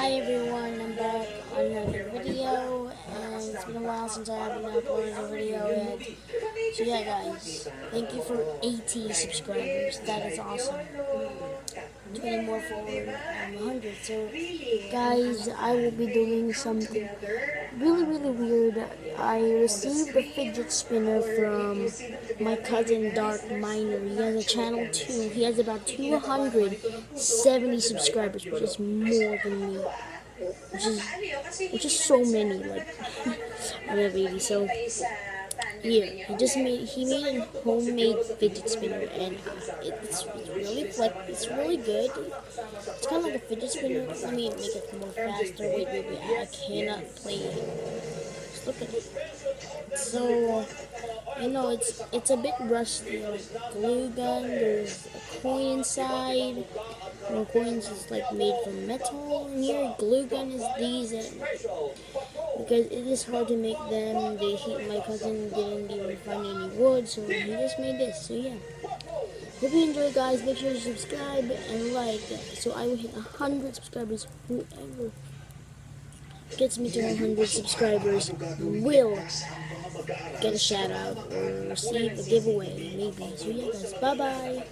Hi everyone, I'm back on another video, and it's been a while since I haven't uploaded a video yet. So yeah guys, thank you for 80 subscribers, that is awesome. 20 more for 100. So guys, I will be doing something really weird. I received a fidget spinner from my cousin Dark Miner. He has a channel too. He has about 270 subscribers, which is more than me. Which is so many, like I love 80. So here, he made a homemade fidget spinner, and it's really good. It's kind of like a fidget spinner. Let me make it more faster. Wait, I cannot play it. Just look at it. So I know it's a bit rusty. Like glue gun, there's a coin inside. Coins is like made from metal, and here glue gun is these, and because it is hard to make them, my cousin didn't even find any wood, so he just made this. So yeah, hope you enjoy guys. Make sure to subscribe and like, so I will hit 100 subscribers. Whoever gets me to 100 subscribers will get a shout out or receive a giveaway maybe. So yeah guys, bye bye.